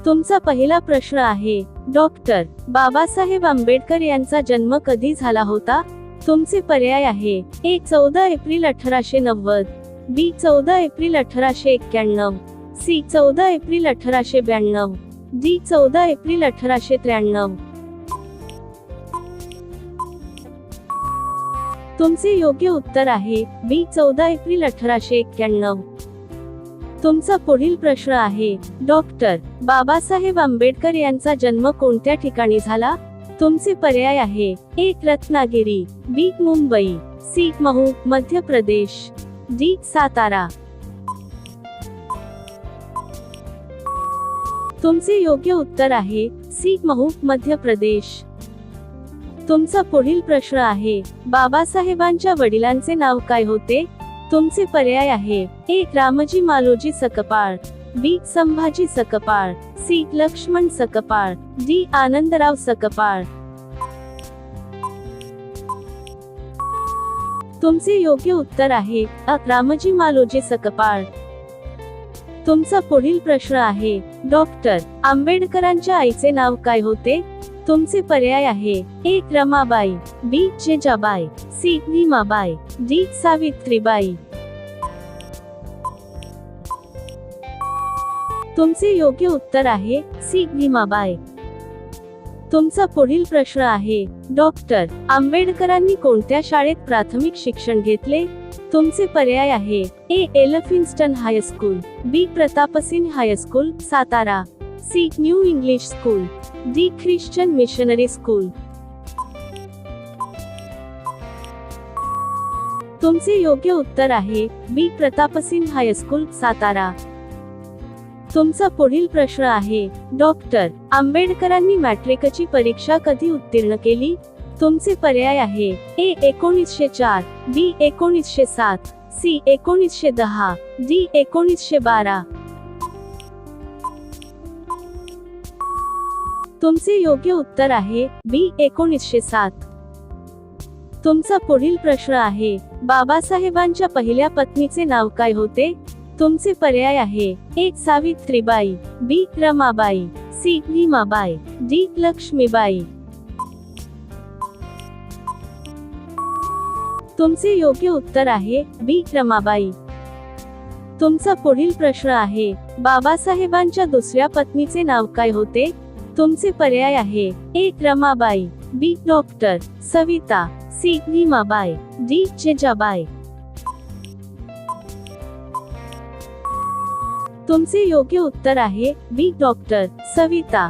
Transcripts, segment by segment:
तुमचा पहिला प्रश्न आहे, डॉक्टर बाबासाहेब आंबेडकर यांचा जन्म कधी झाला होता? तुमचे पर्याय आहे, A 14 April 1890, B 14 April 1891, C 14 April 1892, D 14 April 1893. तुमचे योग्य उत्तर आहे बी 14 एप्रिल 1891. तुमचा पुढील प्रश्न आहे, डॉक्टर बाबासाहेब आंबेडकर यांचा जन्म कोणत्या ठिकाणी झाला? तुमचे पर्याय आहे, ए रत्नागिरी, बी मुंबई, सी महू मध्य प्रदेश, डी सातारा. तुमचे योग्य उत्तर आहे सी महू मध्य प्रदेश. तुमचा पुढील प्रश्न आहे, बाबासाहेबांच्या वडिलांचे नाव काय होते? तुमचे पर्याय आहे, ए रामजी मालोजी सकपाळ, बी संभाजी सकपाळ, सी लक्ष्मण सकपाळ, डी आनंदराव सकपाळ. तुमचे योग्य उत्तर आहे अ रामजी मालोजी सकपाळ. तुमचा पुढील प्रश्न आहे, डॉक्टर आंबेडकरांच्या आईचे नाव काय होते? तुमचे पर्याय आहे, A Ramabai, B Jijabai, C Bhimabai, D Savitribai. तुमचे योग्य उत्तर आहे सी भीमाबाई. तुमचा पुढील प्रश्न आहे, डॉक्टर आंबेडकरांनी कोणत्या शाळेत प्राथमिक शिक्षण घेतले? तुमचे पर्याय आहे, A Elphinstone high school, B Pratapsinh high school Satara, C new English school, D Christian missionary school. तुमचे योग्य उत्तर आहे बी प्रतापसिंह हायस्कूल सातारा. तुमचा पुढील प्रश्न आहे, डॉक्टर आंबेडकरांनी मॅट्रिकची परीक्षा कधी उत्तीर्ण केली? तुमचे पर्याय आहे, ए 1904, बी 1907, सी 1910, डी 1912. तुमचे योग्य उत्तर आहे बी 1907. तुमचा पुढील प्रश्न आहे, बाबासाहेबांच्या पहिल्या पत्नीचे नाव काय होते? तुमचे पर्याय आहे, ए सावित्रीबाई, बी रमाबाई, सी भीमाबाई, डी लक्ष्मीबाई. तुमचे योग्य उत्तर आहे बी रमाबाई. तुमचा पुढील प्रश्न आहे, बाबासाहेबांच्या दुसऱ्या पत्नीचे नाव काय होते? तुमचे पर्याय आहे, A Ramabai, B doctor Savita, C Bhimabai, D Jijabai. तुमचे योग्य उत्तर आहे बी डॉक्टर सविता.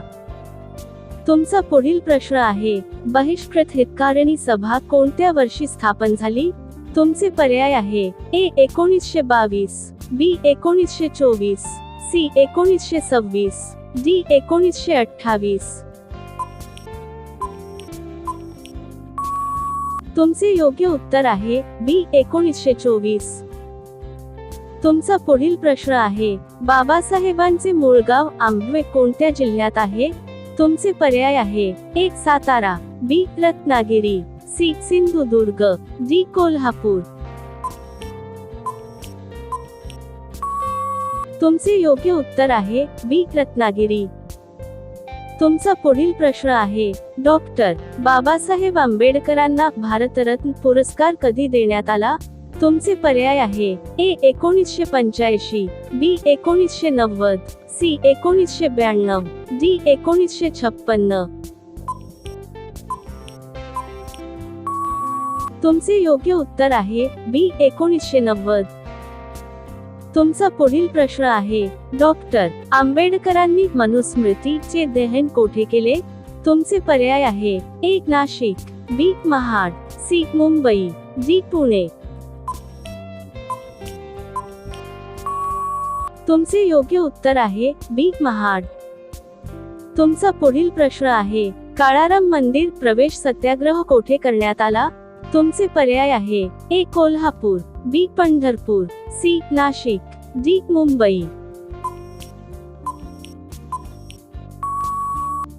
तुमचा पुढील प्रश्न आहे, बहिष्कृत हितकारिणी सभा कोणत्या वर्षी स्थापन झाली? तुमचे पर्याय आहे, ए 1922, बी 1924, सी 1926, डी 1928. तुमचे योग्य उत्तर आहे बी 1924. तुमचा पुढील प्रश्न आहे, बाबासाहेबांचे मूळ गाव आंबवे कोणत्या जिल्ह्यात आहे? तुमचे पर्याय आहे, ए सातारा, बी रत्नागिरी, सी सिंधुदुर्ग, डी कोल्हापूर. तुमचे योग्य उत्तर आहे बी रत्नागिरी. तुमचा पुढील प्रश्न आहे, डॉक्टर बाबासाहेब आंबेडकरांना भारतरत्न पुरस्कार कधी देण्यात आला? तुमचे पर्याय आहे, ए 1985, बी 1990, सी 1992, डी 1956. तुमचे योग्य उत्तर आहे बी 1990. तुमचा पुढील प्रश्न आहे, डॉक्टर आंबेडकरांनी मनुस्मृती चे दहन कोठे केले? तुमचे पर्याय आहे, ए नाशिक, बी महाड, सी मुंबई, डी पुणे. तुमचे योग्य उत्तर आहे बी महाड. तुमचा पुढील प्रश्न आहे, काळाराम मंदिर प्रवेश सत्याग्रह कोठे करण्यात आला? तुमचे पर्याय आहे, ए कोल्हापूर, बी पंढरपूर, सी नाशिक, डी मुंबई.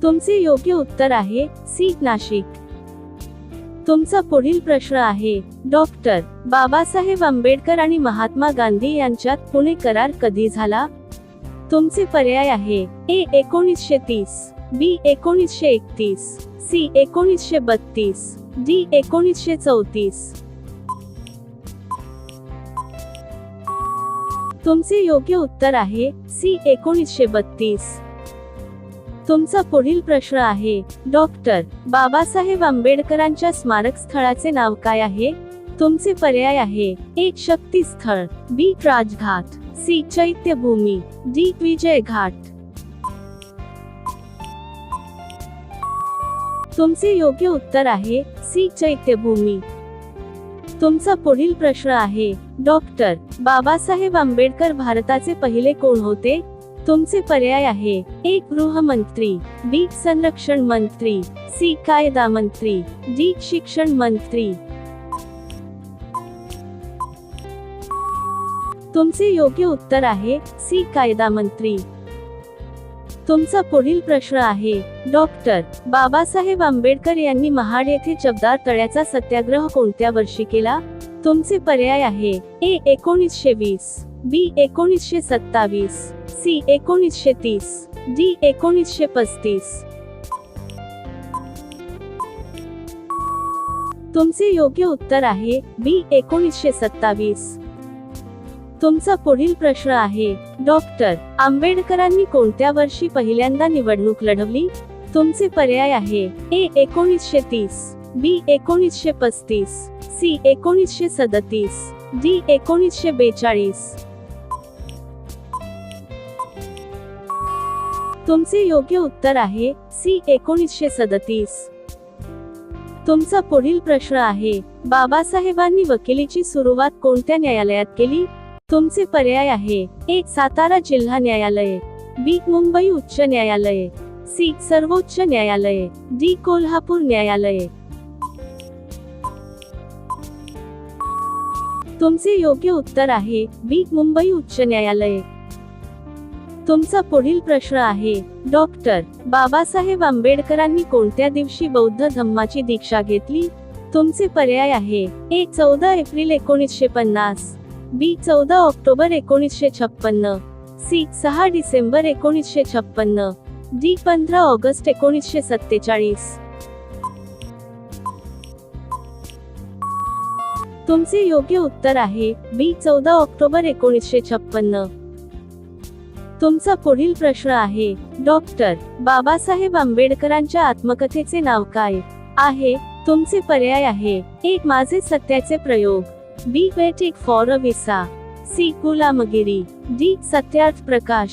तुमचे योग्य उत्तर आहे सी नाशिक. तुमचा पुढील प्रश्न आहे, डॉक्टर बाबासाहेब आंबेडकर आणि महात्मा गांधी यांच्यात पुणे करार कधी झाला? तुमचे पर्याय आहे ए 1930, बी 1931, सी 1932, डी 1934. तुमचे योग्य उत्तर आहे सी 1932. तुमचा पुढील प्रश्न आहे डॉक्टर बाबासाहेब आंबेडकरांच्या स्मारक स्थळाचे नाव काय आहे? तुमचे पर्याय आहे ए शक्ती स्थळ, बी राजघाट, सी चैत्यभूमी, डी विजय घाट. तुमचे योग्य उत्तर आहे सी चैत्यभूमी. तुमचा पुढील प्रश्न आहे डॉक्टर बाबासाहेब आंबेडकर भारताचे पहिले कोण होते? तुमचे पर्याय आहे ए गृहमंत्री, बी संरक्षण मंत्री, सी कायदा मंत्री, डी शिक्षण मंत्री. तुमचे योग्य उत्तर आहे सी कायदा मंत्री. तुमचा पुढील प्रश्न आहे डॉक्टर बाबासाहेब आंबेडकर यांनी महाड येथे चवदार तळ्याचा सत्याग्रह कोणत्या वर्षी केला? तुमचे पर्याय आहे ए 1920, बी 1927, सी 1930, डी 1935. तुमचे योग्य उत्तर आहे बी 1927. तुमचा पुढील प्रश्न आहे डॉक्टर आंबेडकरांनी कोणत्या वर्षी पहिल्यांदा निवडणूक लढवली? तुमचे पर्याय आहे ए 1930, बी 1935, सी 1937, डी 1942. तुमचे योग्य उत्तर आहे सी 1937. तुमचा पुढील प्रश्न आहे बाबासाहेबांनी वकिलीची सुरुवात कोणत्या न्यायालयात केली? तुमचे पर्याय आहे ए सातारा जिल्हा न्यायालय, बी मुंबई उच्च न्यायालय, सी सर्वोच्च न्यायालय, डी कोल्हापूर न्यायालय. तुमचे योग्य उत्तर आहे बी मुंबई उच्च न्यायालय. तुमचा पुढील प्रश्न आहे डॉक्टर बाबासाहेब आंबेडकरांनी कोणत्या दिवशी बौद्ध धम्माची दीक्षा घेतली? तुमचे पर्याय आहे A 14 April 1950, B 14 October 1956, C 6 December 1956, D 15 August 1947. तुमचे योग्य उत्तर आहे बी 14 ऑक्टोबर 1956. तुमचा पुढील प्रश्न आहे डॉक्टर बाबासाहेब आंबेडकरांच्या आत्मकथेचे नाव काय आहे? तुमचे पर्याय आहे ए Majhe Satyache Prayog, B waiting for a visa, C Gulamgiri, D Satyarth Prakash.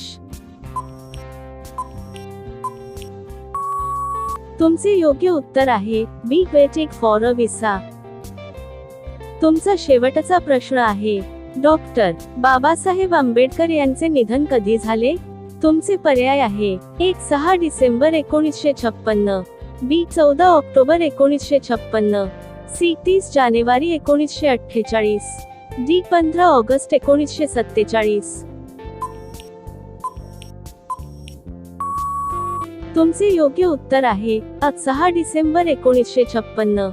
तुमचे योग्य उत्तर आहे B waiting for a visa. तुमचा शेवटचा प्रश्न आहे डॉक्टर बाबासाहेब आंबेडकर यांचे निधन कधी झाले? तुमचे पर्याय आहे ए 6 डिसेंबर 1956, बी 14 ऑक्टोबर 1956, सी 30 जानेवारी 1948, डी 15 ऑगस्ट 1947. तुमचे योग्य उत्तर आहे 6 डिसेंबर 1956.